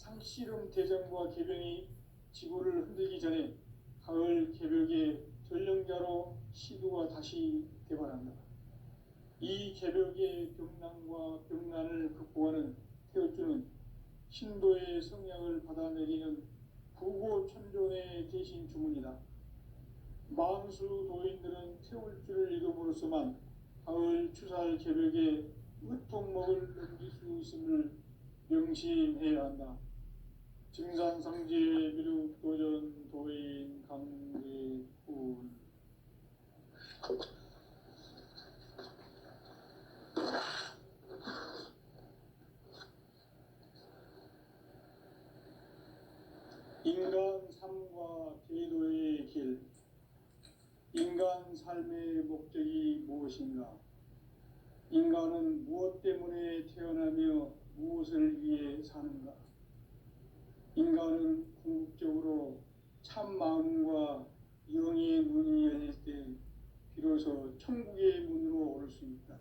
상씨름 대전과 개병이 지구를 흔들기 전에 가을 개벽의 전령자로 시두가 다시 개발한다. 이 개벽의 병난과 병난을 극복하는 태어주는 신도의 성약을 받아내리는 부고천존에 계신 주문이다. 만수 도인들은 태울주를 이름으로서만 가을 추살 개벽에 으통목을 넘길 수 있음을 명심해야 한다. 증산상제 미륵도전 도인 강대군. 인간 삶과 제도의 길. 인간 삶의 목적이 무엇인가? 인간은 무엇 때문에 태어나며 무엇을 위해 사는가? 인간은 궁극적으로 참 마음과 영의 문이 열릴 때 비로소 천국의 문으로 올 수 있다.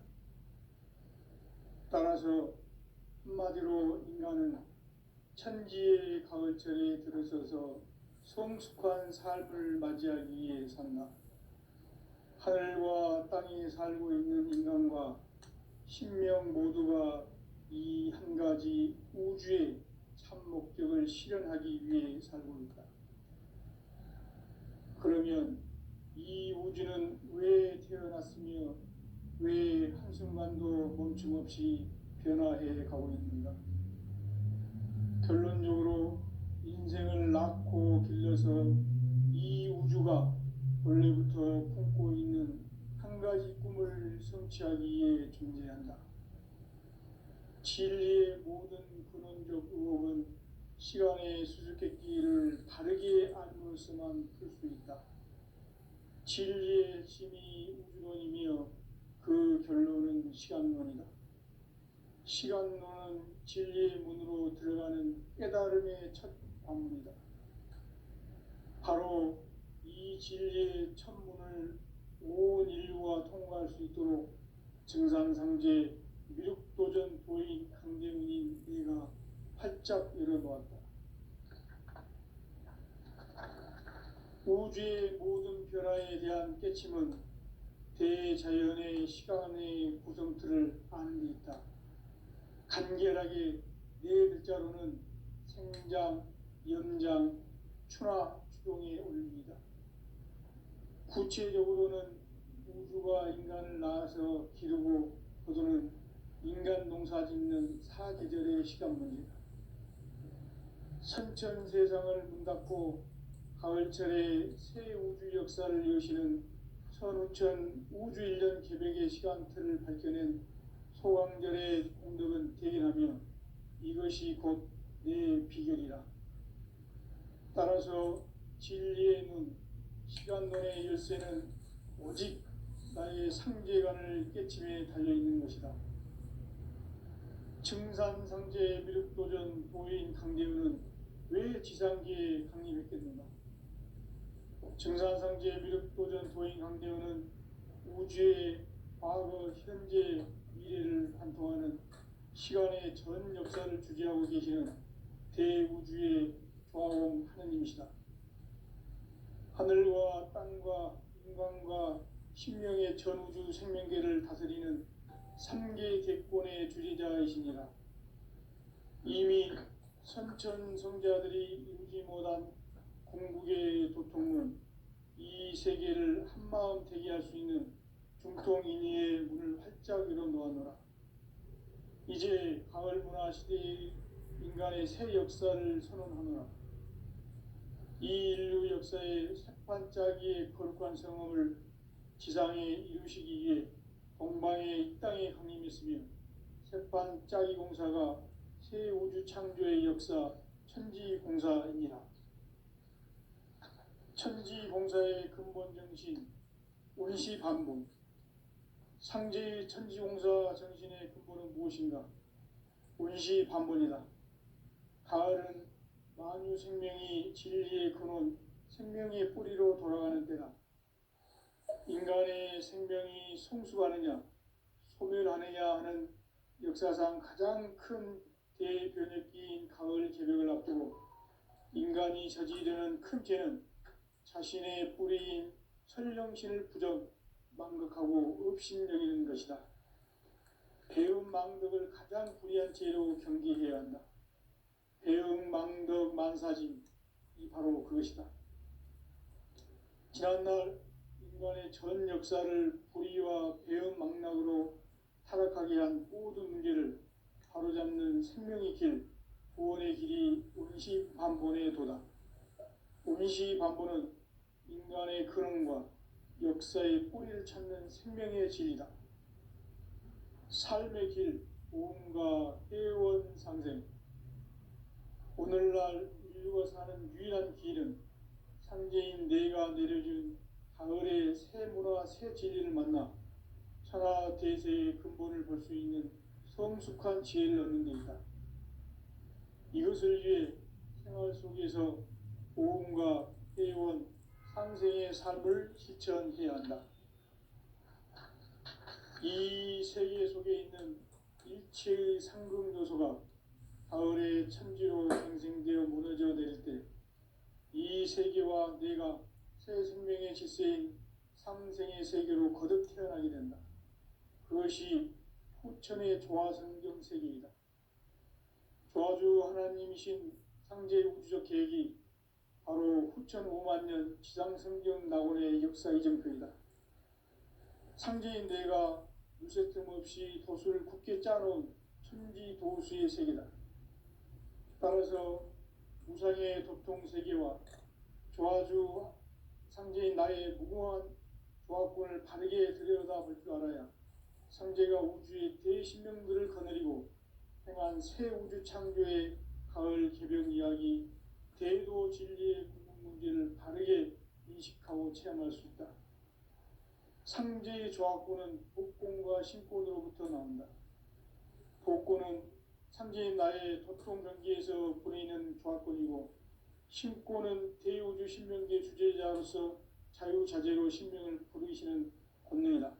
따라서 한마디로 인간은 천지의 가을철에 들어서서 성숙한 삶을 맞이하기 위해 산다. 하늘과 땅에 살고 있는 인간과 신명 모두가 이 한 가지 우주의 참 목적을 실현하기 위해 살고 있다. 그러면 이 우주는 왜 태어났으며 왜 한순간도 멈춤없이 변화해 가고 있는가? 결론적으로 인생을 낳고 길러서 이 우주가 원래부터 품고 있는 한 가지 꿈을 성취하기 위해 존재한다. 진리의 모든 근원적 의혹은 시간의 수수께끼를 바르게 알므로서만 풀 수 있다. 진리의 핵심이 우주론이며 그 결론은 시간론이다. 시간론은 진리의 문으로 들어가는 깨달음의 첫 관문이다. 바로 이 진리의 첫 문을 온 인류가 통과할 수 있도록 증산상제 미륵도전 도인 강대문인 내가 활짝 열어놓았다. 우주의 모든 변화에 대한 깨침은 대자연의 시간의 구성틀을 아는 데 있다. 간결하게 네 글자로는 생장, 연장, 추나 추동의 원리이다. 구체적으로는 우주가 인간을 낳아서 기르고 거두는 인간 농사 짓는 사계절의 시간 문제다. 선천세상을 문닫고 가을철에 새 우주 역사를 여시는 선우천 우주일년 개벽의 시간틀을 밝혀낸 소강절의 공덕은 대견하며 이것이 곧 내 비결이라. 따라서 진리의 눈, 시간론의 열쇠는 오직 나의 상제관을 깨침에 달려있는 것이다. 증산상제 미륵도전 도인 강대우는 왜 지상계에 강림했겠는가? 증산상제 미륵도전 도인 강대우는 우주의 과거, 현재, 미래를 관통하는 시간의 전 역사를 주재하고 계시는 대우주의 조화공 하느님이시다. 하늘과 땅과 인간과 신명의 전우주 생명계를 다스리는 삼계 객권의 주재자이시니라. 이미 선천성자들이 이루지 못한 궁극의 도통문, 이 세계를 한마음 되게 할 수 있는 중통인의의 문을 활짝 열어놓았노라. 이제 가을 문화 시대의 인간의 새 역사를 선언하노라. 이 인류 역사의 새판짜기의 거룩한 성험을 지상에 이루시기 위해 동방의 이 땅에 강림했으며 새판짜기 공사가 새 우주 창조의 역사 천지공사이니라. 천지공사의 근본 정신 운시반복. 상제의 천지공사 정신의 근본은 무엇인가? 운시반복이다. 가을은 만유 생명이 진리의 근원, 생명의 뿌리로 돌아가는 때다. 인간의 생명이 성숙하느냐, 소멸하느냐 하는 역사상 가장 큰 대변혁기인 가을 개벽을 앞두고 인간이 저지르는 큰 죄는 자신의 뿌리인 선령신을 부정 망각하고 업신여기는 것이다. 배음 망덕을 가장 불의한 죄로 경계해야 한다. 배음 망덕 만사짐이 바로 그것이다. 지난날 인간의 전 역사를 불의와 배음 망락으로 타락하게 한 모든 문제를 바로잡는 생명의 길, 구원의 길이 운시반본의 도다. 운시반본은 인간의 근원과 역사의 뿌리를 찾는 생명의 진리다. 삶의 길, 보험과 회원 상생. 오늘날 인류가 사는 유일한 길은 상제인 내가 내려준 가을의 새 문화, 새 진리를 만나 천하 대세의 근본을 볼 수 있는 성숙한 지혜를 얻는 데 있다. 이것을 위해 생활 속에서 보험과 회원, 상생의 삶을 실천해야 한다. 이 세계 속에 있는 일체의 상금 요소가 가을의 천지로 갱생되어 무너져 내릴 때 이 세계와 내가 새 생명의 질서인 상생의 세계로 거듭 태어나게 된다. 그것이 후천의 조화성경 세계이다. 조화주 하나님이신 상제 우주적 계획이 바로 후천 5만 년 지상성경 낙원의 역사 이정표이다. 상제인 내가 무쇠 틈 없이 도수를 굳게 짜놓은 천지 도수의 세계다. 따라서 무상의 도통 세계와 조화주 상제인 나의 무궁한 조화권을 바르게 들여다볼 줄 알아야 상제가 우주의 대신명들을 거느리고 행한 새 우주 창조의 가을 개벽 이야기, 대도 진리의 궁극 문제를 바르게 인식하고 체험할 수 있다. 상제의 조화권은 복권과 신권으로부터 나온다. 복권은 상제인 나의 도통 경계에서 보내는 조화권이고, 신권은 대우주 신명계 주제자로서 자유자재로 신명을 부르시는 권능이다.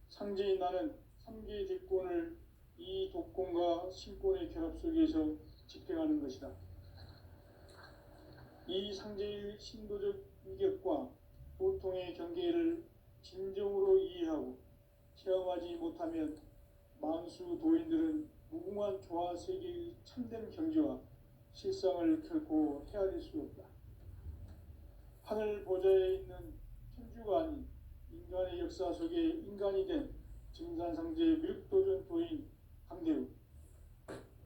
상제인 나는 3개의 대권을 이 독권과 신권의 결합 속에서 집행하는 것이다. 이 상제의 신도적 위격과 보통의 경계를 진정으로 이해하고 체험하지 못하면 만수 도인들은 무궁한 조화 세계의 참된 경지와 실상을 결코 헤아릴 수 없다. 하늘 보좌에 있는 천주가 아닌 인간의 역사 속에 인간이 된 증산상제 밀도전 도인 강대우,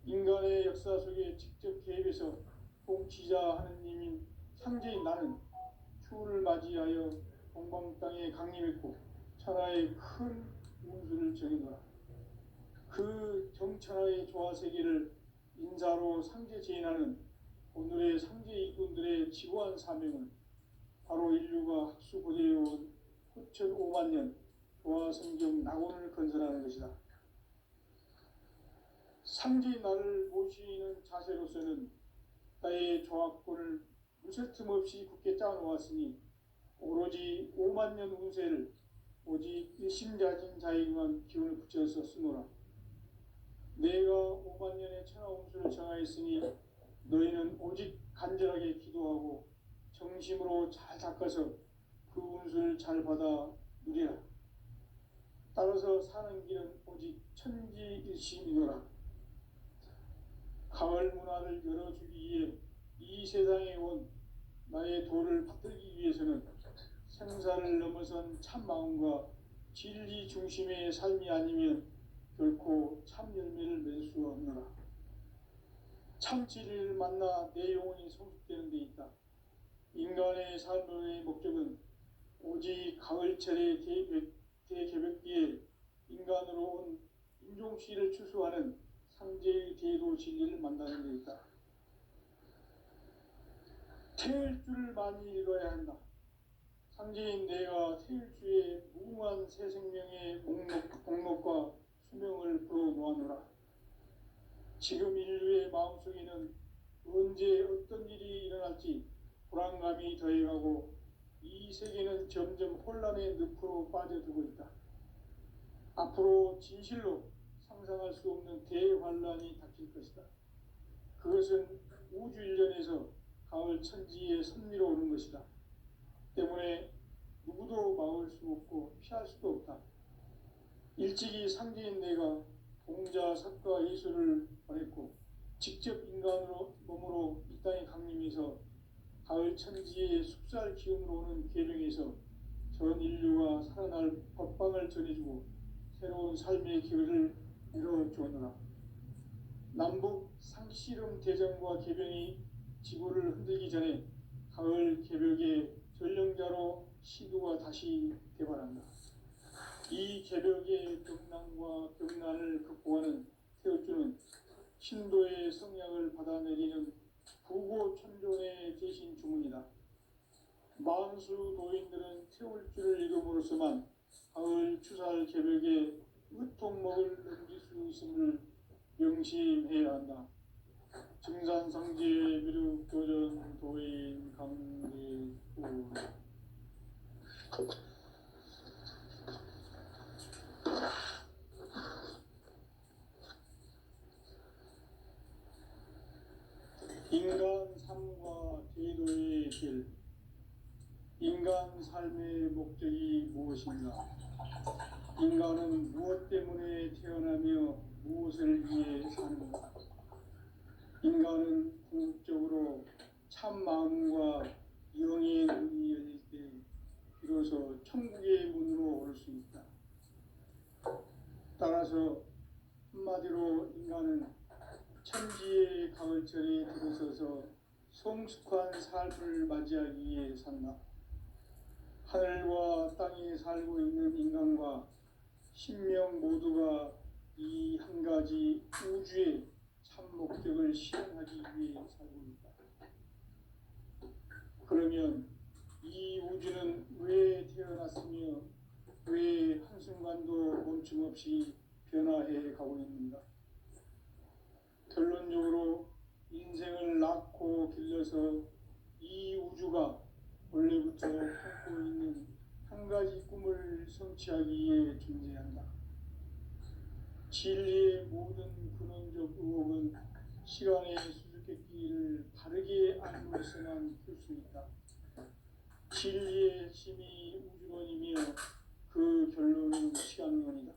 인간의 역사 속에 직접 개입해서 통치자 하느님인 상제인 나는 추후를 맞이하여 동방 땅에 강림했고 천하의 큰 운수를 정해놓아 그 정천하의 조화세계를 인사로 상제 제인하는 오늘의 상제 일꾼들의 지고한 사명은 바로 인류가 학수고대해온 후천 5만 년 조화성경 낙원을 건설하는 것이다. 상제인 나를 모시는 자세로서는 나의 조화권을 무쇠틈 없이 굳게 짜놓았으니 오로지 5만 년 운세를 오직 일심자진 자에게만 기운을 붙여서 쓰노라. 내가 5만 년의 천하 운수를 정하였으니 너희는 오직 간절하게 기도하고 정심으로 잘 닦아서 그 운수를 잘 받아 누리라. 따라서 사는 길은 오직 천지일심이노라. 가을 문화를 열어주기 위해 이 세상에 온 나의 도를 받들기 위해서는 생사를 넘어선 참 마음과 진리 중심의 삶이 아니면 결코 참 열매를 맺을 수가 없노라. 참 진리를 만나 내 영혼이 성숙되는 데 있다. 인간의 삶의 목적은 오직 가을철의 대개벽기에 인간으로 온 인종시를 추수하는 상제의 대도 진리를 만나는 데 있다. 태일주를 많이 읽어야 한다. 상제인 내가 태일주의 무궁한 새 생명의 목록과 수명을 불어놓아노라. 지금 인류의 마음속에는 언제 어떤 일이 일어날지 불안감이 더해가고 이 세계는 점점 혼란의 늪으로 빠져들고 있다. 앞으로 진실로 상상할 수 없는 대환란이 닥칠 것이다. 그것은 우주 일련에서 가을 천지의 선미로 오는 것이다. 때문에 누구도 막을 수 없고 피할 수도 없다. 일찍이 상제인 내가 동자 석과 예수를 보냈고 직접 인간으로 몸으로 이 땅에 강림해서 가을 천지의 숙살 기운으로 오는 계명에서 전 인류가 살아날 법방을 전해주고 새로운 삶의 기회를 열어주었노라. 남북 상씨름 대전과 계병이 지구를 흔들기 전에 가을 개벽의 전령자로 시도가 다시 개발한다. 이 개벽의 격난과 격난을 극복하는 태우주는 신도의 성약을 받아내리는 부고천존의 대신 주문이다. 만수 도인들은 태울주를 이름으로서만 가을 추살 개벽에 으통목을 넘길 수 있음을 명심해야 한다. 증산상제 미륵도전 도인 강대우. 인간 삶과 제도의 길. 인간 삶의 목적이 무엇인가? 인간은 무엇 때문에 태어나며 무엇을 위해 사는가? 인간은 궁극적으로 참 마음과 영의 눈이 열릴 때 비로소 천국의 문으로 올 수 있다. 따라서 한마디로 인간은 천지의 가을철에 들어서서 성숙한 삶을 맞이하기 위해 산다. 하늘과 땅에 살고 있는 인간과 신명 모두가 이 한 가지 우주의 참 목적을 실현하기 위해 살고 있다. 그러면 이 우주는 왜 태어났으며 왜 한순간도 멈춤없이 변화해 가고 있는가? 결론적으로 인생을 낳고 길러서 이 우주가 원래부터 품고 있는 한 가지 꿈을 성취하기 위해 존재한다. 진리의 모든 근원적 의혹은 시간의 수수께끼를 바르게 알므로서만 풀 수 있다. 진리의 핵심이 우주론이며 그 결론은 시간론이다.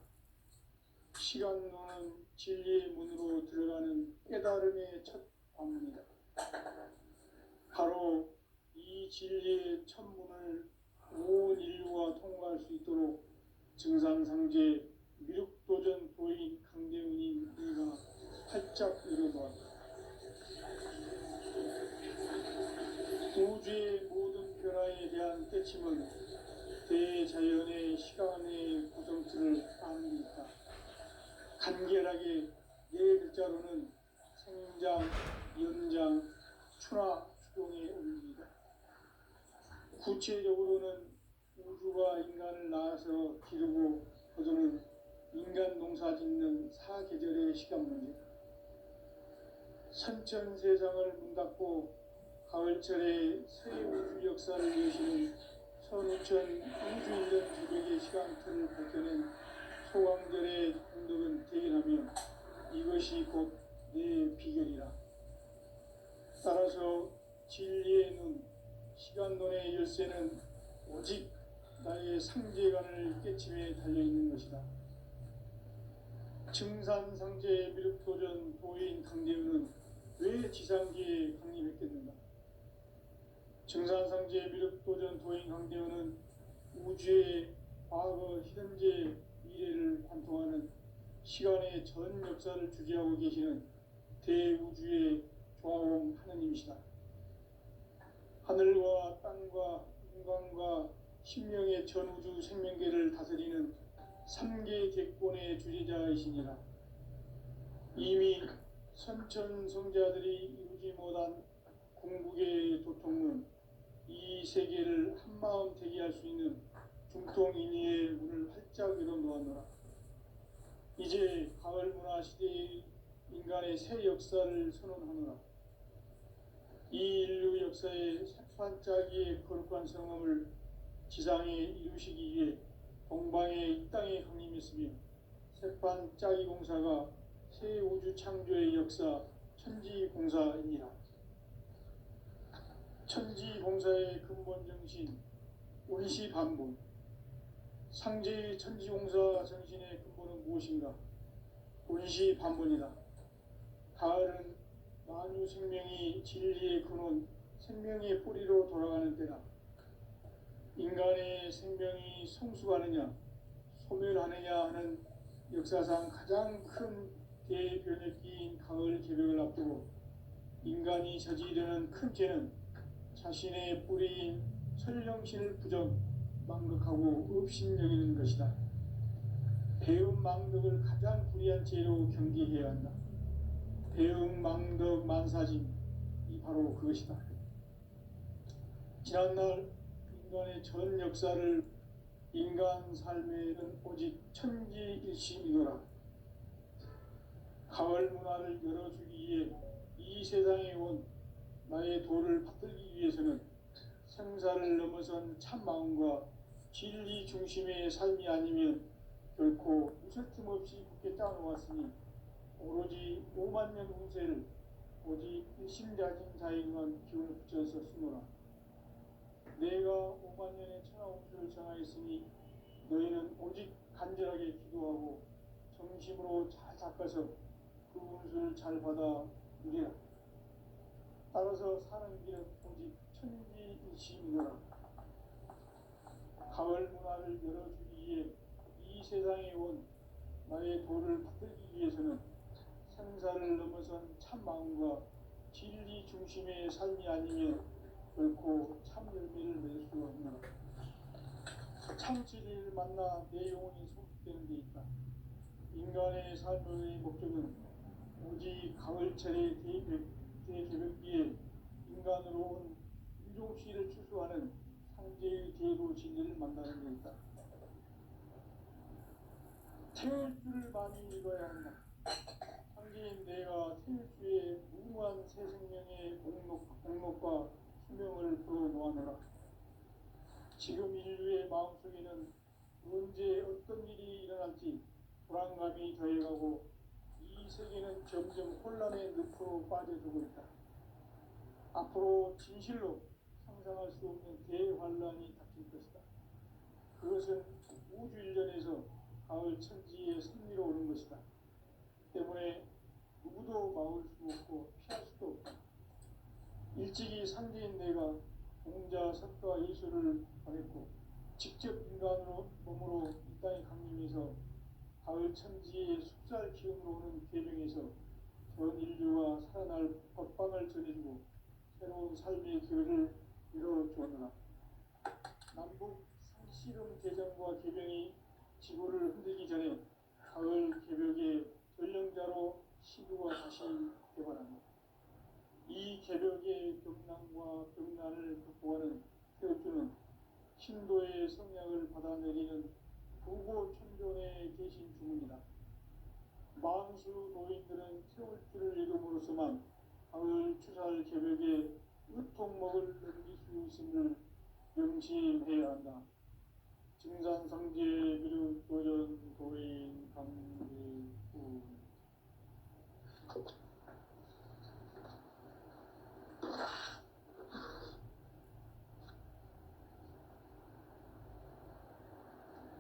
시간론은 진리의 문으로 들어가는 깨달음의 첫 관문이다. 바로 이 진리의 첫 문을 온 인류가 통과할 수 있도록 증산상제 미륵도전 도인 강대훈이 우리가 활짝 열어놓았다. 우주의 모든 변화에 대한 깨침은 대자연의 시간의 구성틀을 아는 데 있다. 간결하게 네 글자로는 생장, 연장, 추나 추동의 원리이다. 구체적으로는 우주가 인간을 낳아서 기르고 거두는 인간 농사 짓는 사계절의 시간 문제. 선천세상을 문닫고 가을철에 새 우주 역사를 여시는 선우천 우주인전 제백의 시간틀을 밝혀낸 소강절의 공덕은 대견하며 이것이 곧 내 비결이라. 따라서 진리의 눈, 시간론의 열쇠는 오직 나의 상제관을 깨침에 달려있는 것이다. 증산상제 미륵도전 도인 강대훈은 왜 지상계에 강림했겠는가? 증산상제 미륵도전 도인 강대훈은 우주의 과거, 현재, 미래를 관통하는 시간의 전 역사를 주재하고 계시는 대우주의 조화홍 하느님이시다. 하늘과 땅과 인간과 신명의 전우주 생명계를 다스리는 3계 객권의 주재자이시니라. 이미 선천성자들이 이루지 못한 궁극의 도통문, 이 세계를 한마음 되게 할 수 있는 중통인의의 문을 활짝 열어놓았노라. 이제 가을 문화 시대의 인간의 새 역사를 선언하노라. 이 인류 역사의 새판짜기의 거룩한 성함을 지상에 이루시기 위해 동방의 이 땅에 강림했으며 새판짜기 공사가 새 우주 창조의 역사 천지공사이니라. 천지공사의 근본 정신, 원시 반복. 상제의 천지공사 정신의 근본은 무엇인가? 원시 반복이다. 가을은 만유 생명이 진리의 근원, 생명의 뿌리로 돌아가는 때다. 인간의 생명이 성숙하느냐, 소멸하느냐 하는 역사상 가장 큰 대변혁기인 가을 개벽을 앞두고 인간이 저지르는 큰 죄는 자신의 뿌리인 설령신을 부정, 망극하고 업신여기는 것이다. 배움 망덕을 가장 불의한 죄로 경계해야 한다. 배움 망덕 만사진, 이 바로 그것이다. 지난날 인간의 전 역사를 인간 삶에는 오직 천지일심이노라. 가을 문화를 열어주기 위해 이 세상에 온 나의 도를 받들기 위해서는 생사를 넘어선 참마음과 진리 중심의 삶이 아니면 결코 무슨 틈 없이 굳게 짜놓았으니 오로지 5만 년 운세를 오직 일심자진 자에게만 기운을 붙여서 쓰노라. 내가 5만 년의 천하운수를 정하였으니 너희는 오직 간절하게 기도하고 정심으로 잘 닦아서 그 운수를 잘 받아 누리라. 따라서 사는 길은 오직 천지일심이노라. 가을 문화를 열어주기 위해 이 세상에 온 나의 도를 받들기 위해서는 생사를 넘어선 참마음과 진리 중심의 삶이 아니면 결코 참 열매를 맺을 수 없노라. 참 진리를 만나 내 영혼이 성숙되는 데 있다. 인간의 삶의 목적은 오직 가을철의 대개벽기에 인간으로 온 유종씨를 추수하는 상제의 대도 진리를 만나는 데 있다. 태울 줄을 많이 읽어야 한다. 상제인 내가 태울 주의 무모한 새 생명의 공록과 수명을 불어놓아노라. 지금 인류의 마음속에는 언제 어떤 일이 일어날지 불안감이 더해가고 이 세계는 점점 혼란의 늪으로 빠져들고 있다. 앞으로 진실로 상상할 수 없는 대환란이 닥칠 것이다. 그것은 우주 일련에서 가을 천지의 승리로 오는 것이다. 때문에 누구도 막을 수 없고 피할 수도 없다. 일찍이 상제인 내가 공자, 석가, 예수를 보냈고 직접 인간으로 몸으로 이 땅에 강림해서 가을 천지의 숲살 기운으로 오는 계명에서 전 인류와 살아날 법방을 전해주고 새로운 삶의 기회를 이뤄주었노라. 남북 상씨름 대전과 개병이 지구를 흔들기 전에 가을 개벽의 전령자로 시구가 다시 개발한다. 이 개벽의 벽난과 벽난을 극복하는 태엽주는 신도의 성약을 받아내리는 부고천존에 계신 주문이다. 만수 노인들은 태울주를 이름으로서만 가을 추살 개벽에 으통먹을 넘길 수 있음을 명심해야 한다. 증산상제 비루 도전 도인 강대구.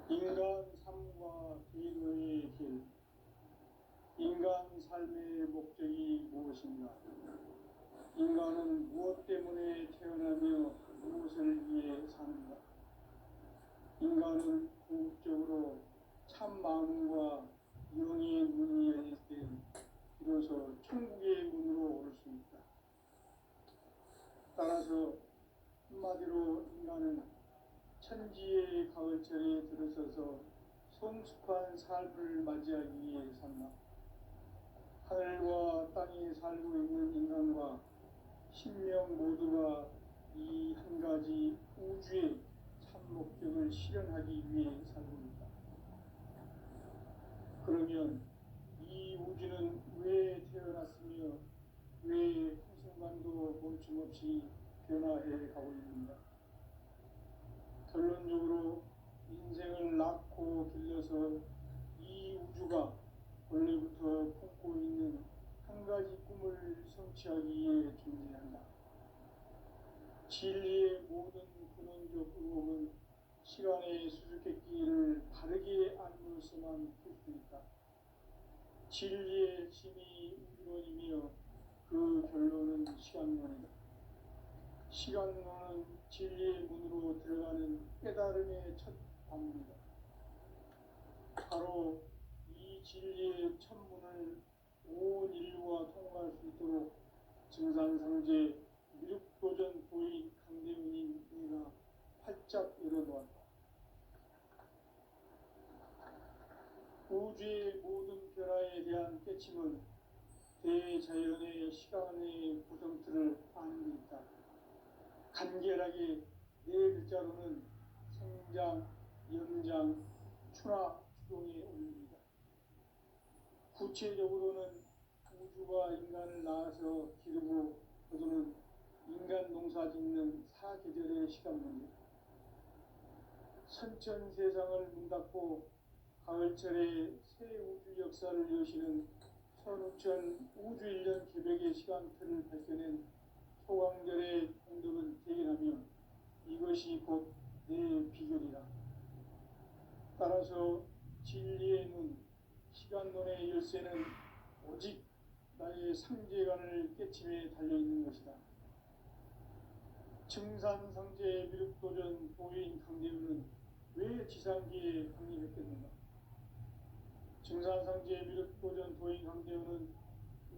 인간 삶과 기도의 길. 인간 삶의 목적이 무엇인가? 인간은 무엇 때문에 태어나며 무엇을 위해 사는가? 인간은 궁극적으로 참 마음과 영의 문이 열릴 때 비로소 천국의 문으로 오를 수 있다. 따라서 한마디로 인간은 천지의 가을철에 들어서서 성숙한 삶을 맞이하기 위해 산다. 하늘과 땅에 살고 있는 인간과 신명 모두가 이 한 가지 우주의 참 목적을 실현하기 위해 살고 있다. 그러면 이 우주는 왜 태어났으며 왜 한순간도 멈춤없이 변화해 가고 있는가? 결론적으로 인생을 낳고 길러서 이 우주가 원래부터 품고 있는 한 가지 꿈을 성취하기 위해 존재한다. 진리의 시간의 수수께끼를 바르게 알므로서만 풀수니까 진리의 힘이 우주론이며 그 결론은 시간론이다. 시간론은 진리의 문으로 들어가는 깨달음의 첫 방문이다. 바로 이 진리의 첫 문을 온 인류가 통과할 수 있도록 증산상제 미륵도전 도인 강대문인 내가 활짝 열어놓았다. 우주의 모든 변화에 대한 깨침은 대자연의 시간의 구성틀을 아는 데 있다. 간결하게 네 글자로는 생장, 연장, 추나 추동의 원리이다. 구체적으로는 우주가 인간을 낳아서 기르고 거두는 인간 농사 짓는 사계절의 시간문이다. 선천 세상을 문 닫고 가을철에 새 우주 역사를 여시는 선우천 우주 1년 개벽의 시간틀을 밝혀낸 소강절의 공덕은 대견하며 이것이 곧 내 비결이라. 따라서 진리의 눈, 시간론의 열쇠는 오직 나의 상제관을 깨침에 달려있는 것이다. 증산상제 미륵도전 도인 강대문은 왜 지상기에 강림했겠는가? 증산상제 미륵도전 도인 강대문은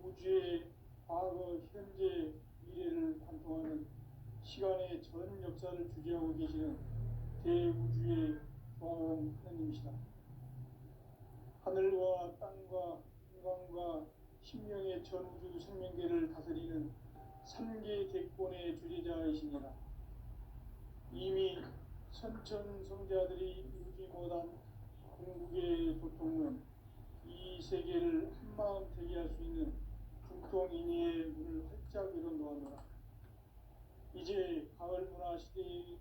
우주의 과거, 현재, 미래를 관통하는 시간의 전 역사를 주재하고 계시는 대우주의 조화원 하나님이시다. 하늘과 땅과 인간과 신명의 전우주 생명계를 다스리는 3계 객본의 주재자이시니라. 이미 선천성자들이 이루지 못한 궁극의 도통은 이 세계를 한마음 되게 할 수 있는 중통인의의 문을 활짝 열어놓았노라. 이제 가을 문화 시대의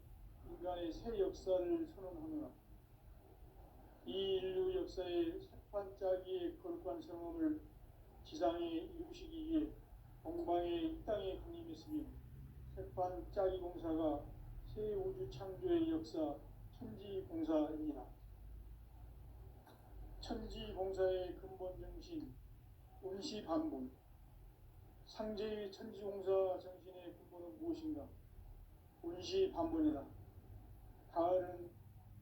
인간의 새 역사를 선언하노라. 이 인류 역사의 새판짜기의 거룩한 성험을 지상에 이루시기 위해 동방의 이 땅에 강림했으며 새판짜기 공사가 새 우주 창조의 역사 천지공사입니다. 천지공사의 근본 정신 운시반본. 상제의 천지공사 정신의 근본은 무엇인가? 운시반본이다. 가을은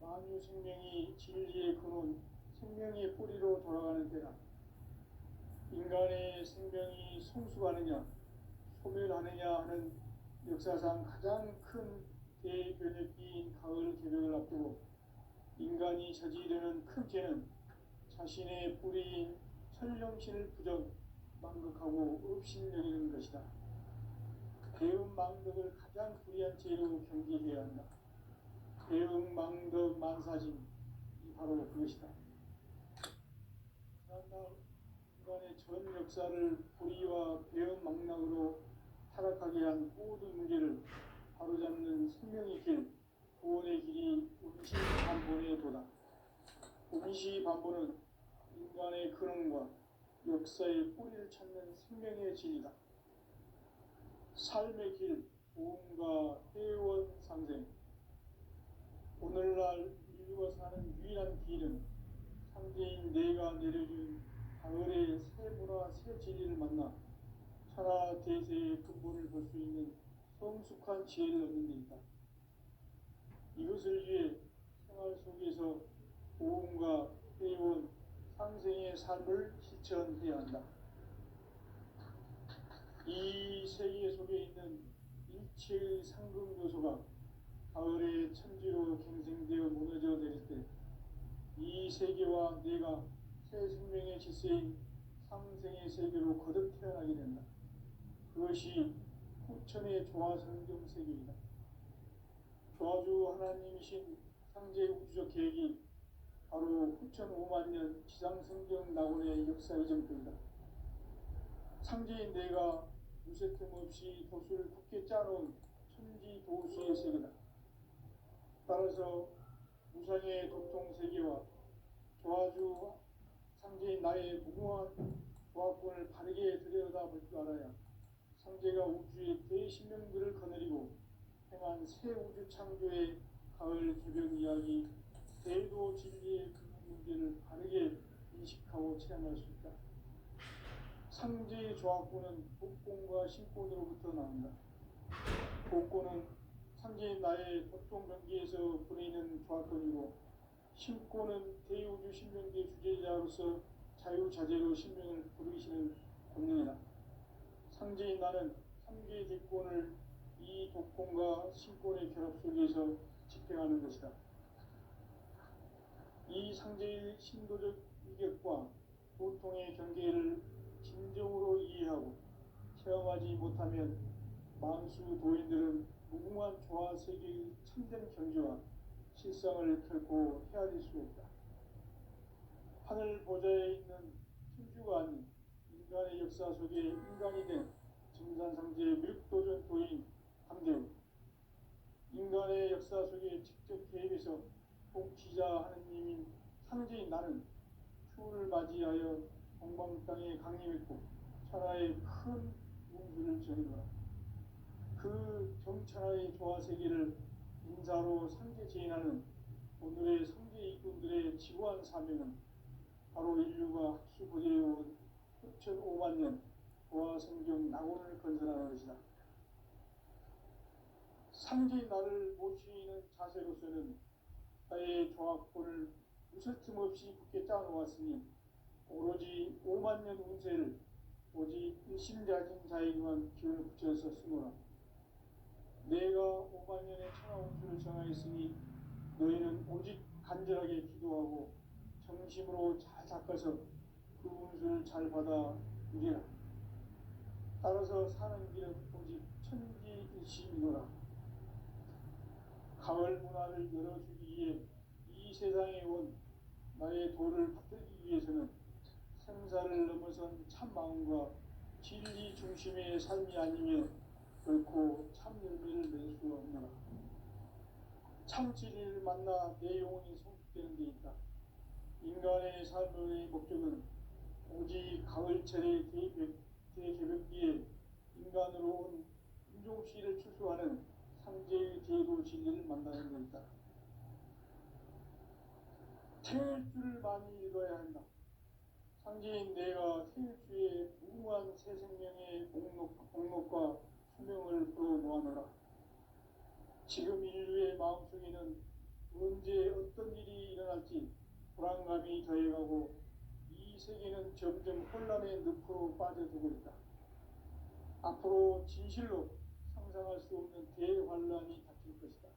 만유 생명이 진리의 근원, 생명의 뿌리로 돌아가는 때다. 인간의 생명이 성숙하느냐, 소멸하느냐 하는 역사상 가장 큰 대변혁기인 가을 개벽을 앞두고 인간이 저지르는 큰 죄는 자신의 뿌리인 천령신을 부정, 망극하고 업신여기는 것이다. 배은망덕을 가장 불의한 죄로 경계해야 한다. 배은망덕 만사짐이 바로 그것이다. 지난날 인간의 전 역사를 불의와 배은망락으로 타락하게 한 모든 문제를 바로잡는 생명의 길, 구원의 길이 운시반본의 도다. 운시반본은 인간의 근원과 역사의 뿌리를 찾는 생명의 진리다. 삶의 길, 보험과 회원 상생. 오늘날 인류가 사는 유일한 길은 상제인 내가 내려준 가을의 새 문화, 새 진리를 만나 천하 대세의 근본을 볼 수 있는 성숙한 지혜를 얻는 데 있다. 이것을 위해 생활 속에서 보험과 회원, 상생의 삶을 실천해야 한다. 이 세계 속에 있는 일체의 상금 요소가 가을의 천지로 갱생되어 무너져 내릴 때 이 세계와 내가 새 생명의 질서인 상생의 세계로 거듭 태어나게 된다. 그것이 후천의 조화성경 세계이다. 조화주 하나님이신 상제 우주적 계획이 바로 후천 5만 년 지상성경 낙원의 역사 이전표이다. 상제인 내가 무쇠틈 없이 도수를 굳게 짜놓은 천지 도수의 세계다. 따라서 무상의 도통 세계와 조화주 상제인 나의 무모한 조화권을 바르게 들여다볼 줄 알아야 상제가 우주의 대신명들을 거느리고 행한 새 우주 창조의 가을 개벽 이야기, 대도 진리의 근원 문제를 바르게 인식하고 체험할 수 있다. 상제의 조합구는 복권과 신권으로부터 나온다. 복권은 상제의 나의 보통 경계에서 보내는 조합권이고, 신권은 대우주 신명계 주제자로서 자유자재로 신명을 부르시는 권능이다. 상제의 나는 3개의 대권을 이 독권과 신권의 결합 속에서 집행하는 것이다. 이 상제의 신도적 위격과 보통의 경계를 진정으로 이해하고 체험하지 못하면 만수 도인들은 무궁한 조화 세계의 참된 경지와 실상을 결코 헤아릴 수 없다. 하늘 보좌에 있는 천주가 아닌 인간의 역사 속에 인간이 된 증산상제의 밀도전 도인 강대우, 인간의 역사 속에 직접 개입해서 통치자 하느님인 상제인 나는 추후를 맞이하여 동방 땅에 강림했고 천하의 큰 운수를 전해노라. 그 정천하의 조화 세계를 인사로 상제 제인하는 오늘의 상제 이꾼들의 지구한 사명은 바로 인류가 학수고대해온 9,500만 년 조화 성경 낙원을 건설하는 것이다. 상제의 나를 모시는 자세로서는 나의 조합권을 무슨 틈없이 굳게 짜놓았으니 오로지 5만 년 운세를 오직 일심자진 자에게만 기운을 붙여서 쓰노라. 내가 5만 년의 천하 운수를 정하였으니 너희는 오직 간절하게 기도하고 정심으로 잘 닦아서 그 운수를 잘 받아 누리라. 따라서 사는 길은 오직 천지일심이노라. 가을 문화를 열어주기 위해 이 세상에 온 나의 도를 받들기 위해서는 생사를 넘어선 참 마음과 진리 중심의 삶이 아니면 결코 참 열매를 낼 수 없노라. 참 진리를 만나 내 영혼이 성숙되는 데 있다. 인간의 삶의 목적은 오직 가을철의 대개벽기에 인간으로 온 인종씨를 추수하는 상제의 제도 진리를 만나는 데 있다. 태일주를 많이 읽어야 한다. 상제인 내가 태일주의 무궁한 새 생명의 공록과 수명을 불어놓아노라. 지금 인류의 마음속에는 언제 어떤 일이 일어날지 불안감이 더해가고 이 세계는 점점 혼란의 늪으로 빠져들고 있다. 앞으로 진실로 상상할 수 없는 대환란이 닥칠 것이다.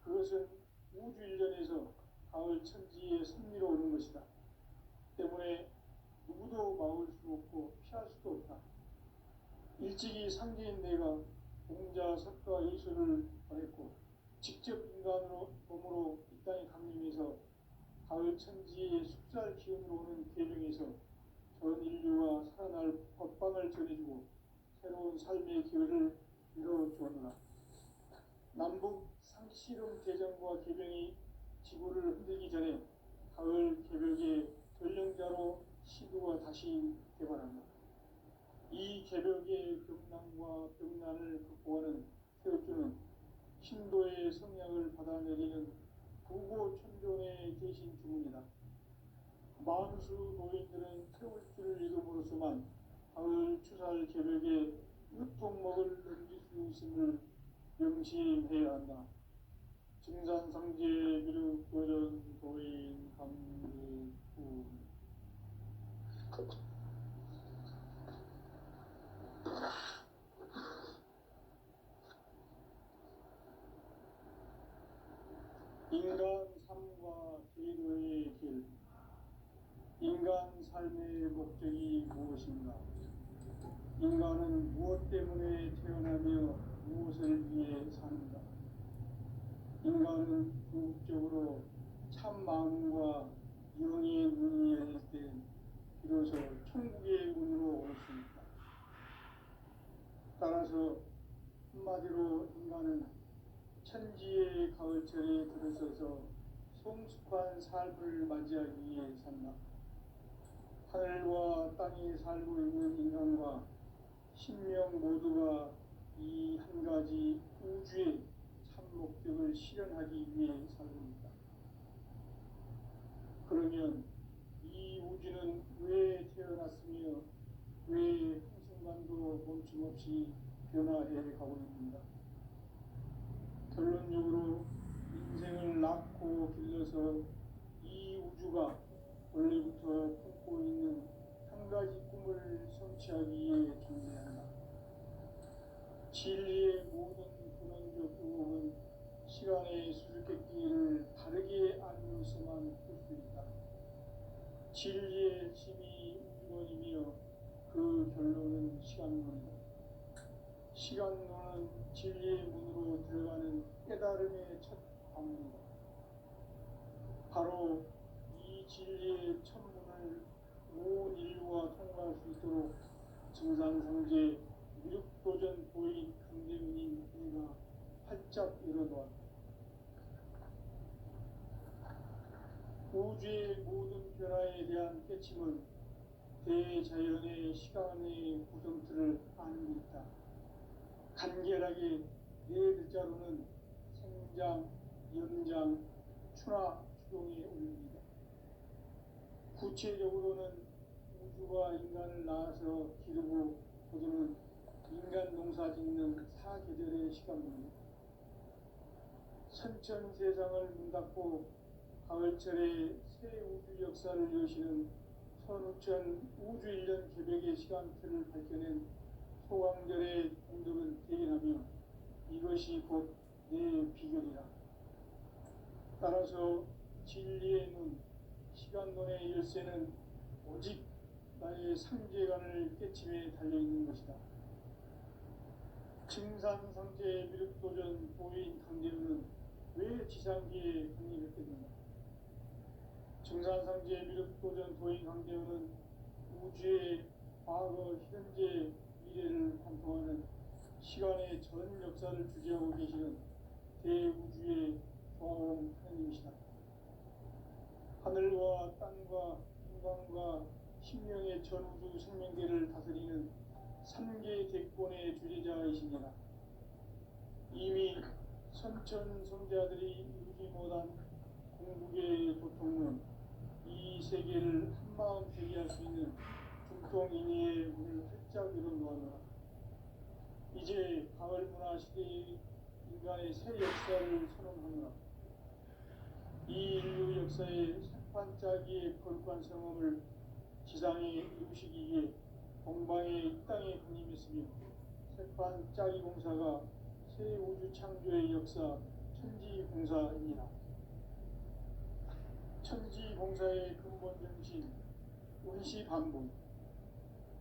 그것은 우주 일련에서 가을 천지의 섭리로 오는 것이다. 때문에 누구도 막을 수 없고 피할 수도 없다. 일찍이 상제인 내가 공자, 석가, 예수를 보냈고 직접 인간으로 몸으로 이 땅에 강림해서 가을 천지의 숙살 기운으로 오는 계명에서 전 인류와 살아날 법방을 전해주고 새로운 삶의 기회를 이뤄주었노라. 남북 상씨름 대전과 개병이 지구를 흔들기 전에 가을 개벽의 전령자로 시도가 다시 개발한다. 이 개벽의 경난과 병난을 극복하는 태울주는 신도의 성향을 받아내리는 부고천존의 대신 주문이다. 만수 노인들은 태울주를 읽음으로써만 가을 추살 개벽에 유통목을 넘길 수 있음을 명심해야 한다. 증산상제 미륵도전 도인 강대구. 인간 삶과 제도의 길. 인간 삶의 목적이 무엇인가? 인간은 무엇 때문에 태어나며 무엇을 위해 사는가? 인간은 궁극적으로 참 마음과 영의 눈이 열릴 때 비로소 천국의 문으로 올 수 있다. 따라서 한마디로 인간은 천지의 가을철에 들어서서 성숙한 삶을 맞이하기 위해 산다. 하늘과 땅에 살고 있는 인간과 신명 모두가 이 한 가지 우주의 참 목적을 꿈을 실현하기 위해 살입니다. 그러면 이 우주는 왜 태어났으며 왜 한순간도 멈춤없이 변화해 가고 있는가? 결론적으로 인생을 낳고 길러서 이 우주가 원래부터 품고 있는 한 가지 꿈을 성취하기 위해 존재한다. 진리의 모든 근원적 의혹은 시간의 수수께끼를 바르게 알면서만 풀 수 있다. 진리의 핵심이 우주론이며 그 결론은 시간론이다. 시간론은 진리의 문으로 들어가는 깨달음의 첫 방문이다. 바로 이 진리의 첫 문을 온 인류가 통과할 수 있도록 증산상제 미륵도전 보인 강대문인 내가 활짝 열어놓았다. 우주의 모든 변화에 대한 깨침은 대자연의 시간의 구성틀을 아는 데 있다. 간결하게 네 글자로는 생장, 연장, 추나 추동에 올립니다. 구체적으로는 우주가 인간을 낳아서 기르고 거두는 인간 농사 짓는 사계절의 시간입니다. 선천 세상을 문 닫고 가을철에 새 우주 역사를 여시는 선우천 우주 1년 개벽의 시간틀을 밝혀낸 소강절의 공덕을 대견하며 이것이 곧 내 비결이라. 따라서 진리의 눈, 시간론의 열쇠는 오직 나의 상제관을 깨침에 달려있는 것이다. 증산상제 미륵도전 보인 강제문은 왜 지상기에 확립했겠는가? 증산상제 미륵도전 보인 강제문은 우주의 과거, 현재, 미래를 관통하는 시간의 전 역사를 주재하고 계시는 대우주의 조화음 하나님이시다. 하늘과 땅과 인간과 신명의 전우주 생명계를 다스리는 3개 대권의 주제자이시니라. 이미 선천 성자들이 이루지 못한 궁극의 도통은 이 세계를 한마음 대기할 수 있는 중통인의의 문을 활짝 열어놓았노라. 이제 가을 문화 시대의 인간의 새 역사를 선언하노라. 이 인류 역사의 색반짜기의 거룩한 성험을 지상에 이루시기 위해 동방의 이 땅에 군림했으며 색반짜기 공사가 새 우주 창조의 역사 천지공사입니다. 천지공사의 근본 정신 운시반본.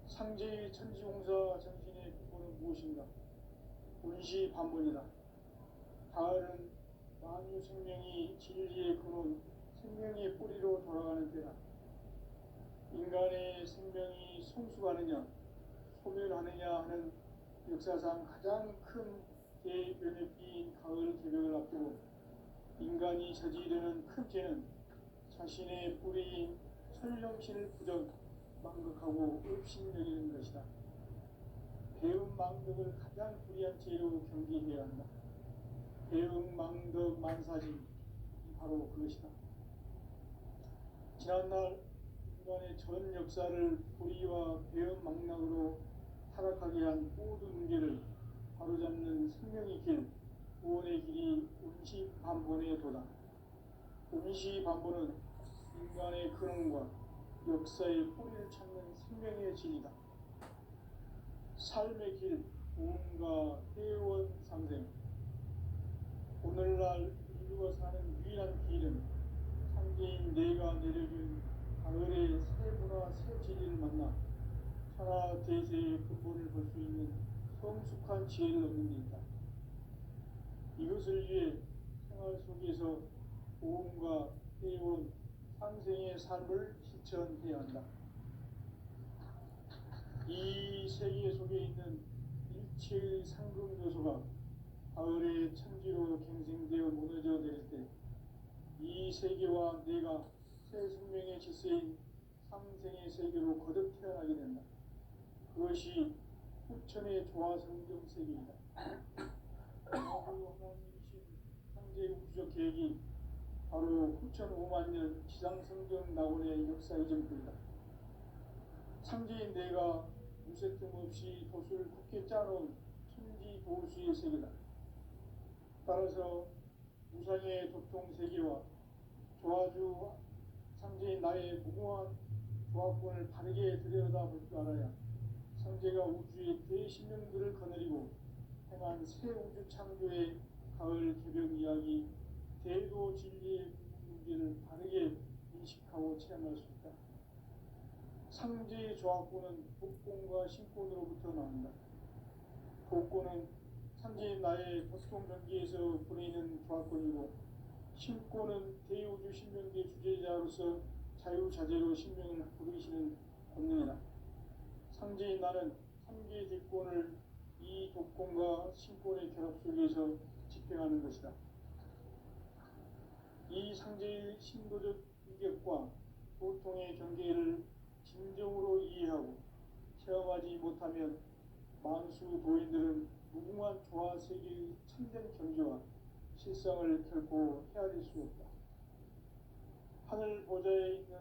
상제의 천지공사 정신의 근본은 무엇인가? 운시반본이다. 가을은 만유 생명이 진리의 근원, 생명의 뿌리로 돌아가는 때다. 인간의 생명이 성숙하느냐, 소멸하느냐 하는 역사상 가장 큰 대변혁기인 가을 개벽을 앞두고 인간이 저지르는 큰 죄는 자신의 뿌리인 설령신을 부정, 망극하고 업신여기는 것이다. 배움 망덕을 가장 불의한 죄로 경계해야 한다. 배움 망덕 만사지 바로 그것이다. 지난날 인간의 전 역사를 불의와 배움 망락으로 타락하게 한 모든 문제를 바로잡는 생명의 길, 구원의 길이 운시반본의 도다. 운시반본은 인간의 근원과 역사의 뿌리를 찾는 생명의 진이다. 삶의 길, 구원과 회원 상생. 오늘날 인류가 사는 유일한 길은 상제인 내가 내려준 가을의 새 문화, 새 진리를 만나 천하 대세의 근본을 볼 수 있는 성숙한 지혜를 얻는 데 있다. 이것을 위해 생활 속에서 보험과 회원, 상생의 삶을 실천해야 한다. 이 세계 속에 있는 일체의 상금 요소가 가을의 천지로 갱생되어 무너져 내릴 때 이 세계와 내가 새 생명의 질서인 상생의 세계로 거듭 태어나게 된다. 그것이 후천의 조화성경 세계이다. 하나님이신 상제 계획이 바로 9,500만 년 지상성경 낙원의 역사 이전입니다. 상제인 내가 무쇠 틈 없이 돛을 굳게 짜놓은 천지 보수의 세계다. 따라서 무상의 도통 세계와 조화주 상제인 나의 무궁한 조합권을 바르게 들여다볼 줄 알아야 상제가 우주의 대신령들을 거느리고 행한 새 우주 창조의 가을 개벽 이야기 대도 진리의 문제를 바르게 인식하고 체험할 수 있다. 상제의 조합권은 복권과 신권으로부터 나온다. 복권은 상제인 나의 보통 경기에서 보내는 조합권이고, 신권은 대우주 신명계 주제자로서 자유자재로 신명을 부르시는 권능이다. 상제인 나는 3개의 대권을 이 독권과 신권의 결합 속에서 집행하는 것이다. 이 상제의 신도적 위격과 보통의 경계를 진정으로 이해하고 체험하지 못하면 만수 도인들은 무궁한 조화 세계의 참된 경지와 실상을 결코 헤아릴 수 없다. 하늘 보좌에 있는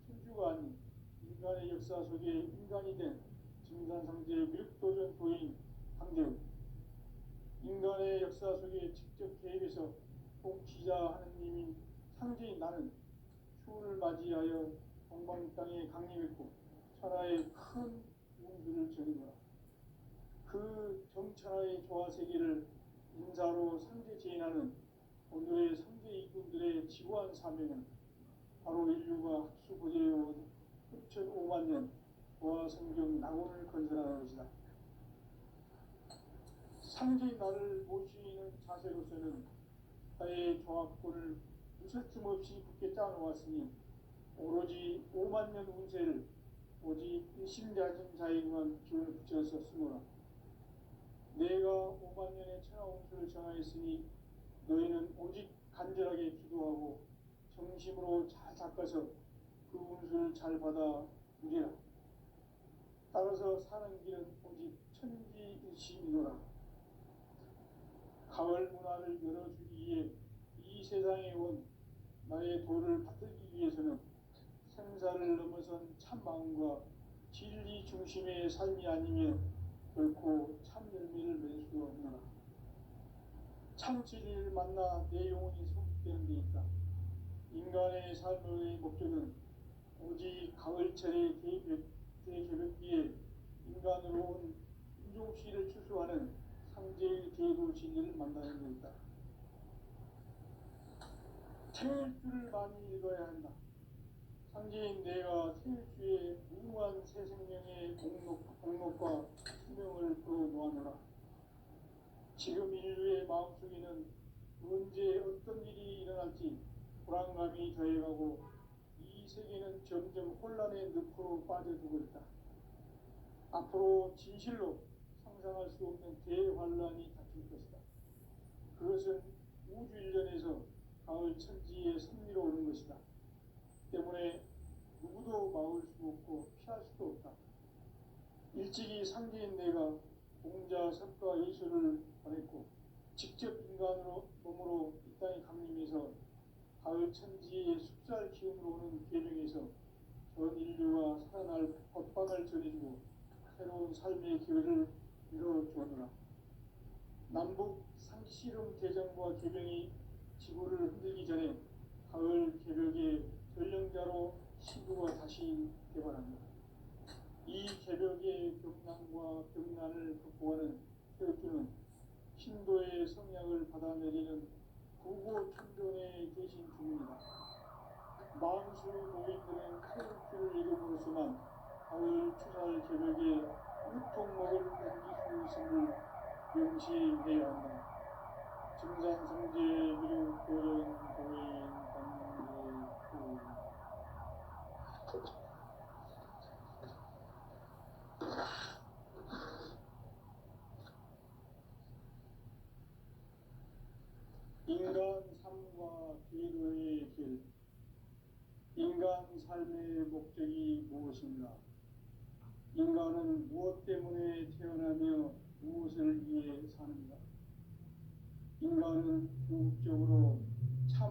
천주가 아닌 인간의 역사 속에 인간이 된 증산상제의 밀도전 도인 강대우, 인간의 역사 속에 직접 개입해서 통치자 하느님인 상제인 나는 추운을 맞이하여 동방 땅에 강림했고 천하의 큰 운수를 전이노라. 그 정천하의 조화 세계를 인사로 상제 제인하는 오늘의 상제 이군들의 지구한 사명은 바로 인류가 학수고대해온 6,500만 년 조화 성경 낙원을 건설하는 것이다. 상제인 나를 모시는 자세로서는 나의 조합권을 무쇠틈 없이 굳게 짜놓았으니 오로지 5만 년 운세를 오직 일심자진 자에게만 기운을 붙여서 쓰노라. 내가 5만 년의 천하 운수를 정하였으니 너희는 오직 간절하게 기도하고 정심으로 잘 닦아서 그 운수를 잘 받아 누리라. 따라서 사는 길은 오직 천지일심이노라. 가을 문화를 열어주기 위해 이 세상에 온 나의 도를 받들기 위해서는 생사를 넘어선 참 마음과 진리 중심의 삶이 아니면 결코 참 열매를 맺을 수 없노라. 참 진리를 만나 내 영혼이 소속되는 데 있다. 인간의 삶의 목적은 오직 가을철의 대개벽기에 인간으로 온 인종시를 추수하는 상제의 대도 진리를 만나는 데 있다. 태일주를 많이 읽어야 한다. 상제인 내가 태일주의 무궁한 새 생명의 공록과 수명을 풀어놓아노라. 지금 인류의 마음속에는 언제 어떤 일이 일어날지 불안감이 더해가고 이 세계는 점점 혼란의 늪으로 빠져들고 있다. 앞으로 진실로 상상할 수 없는 대환란이 닥칠 것이다. 그것은 우주 일련에서 가을 천지의 섭리로 오는 것이다. 때문에 누구도 막을 수 없고 피할 수도 없다. 일찍이 상제인 내가 공자, 석가, 예수를 보냈고 직접 인간으로 몸으로 이 땅에 강림해서 가을 천지의 숲살 기운으로 오는 계명에서 전 인류가 살아날 법방을 전해주고 새로운 삶의 기회를 열어주었노라. 남북 상씨름 대전과 계명이 지구를 흔들기 전에 가을 개벽의 전령자로 시구가 다시 개발합니다. 이 개벽의 벽난과 벽난을 극복하는 태극기는 신도의 성향을 받아내리는 구고 천존의 대신 중입니다. 만수 노인들은 태극기를 이름으로서만 가을 추살 개벽의 유통목을 옮길 수 있음을 명시해야 한다. 증산성제 미륵 도전 도인 관계구 인간 삶과 기도의 길. 인간 삶의 목적이 무엇인가? 인간은 무엇 때문에 태어나며 무엇을 위해 사는가? 인간은 궁극적으로 참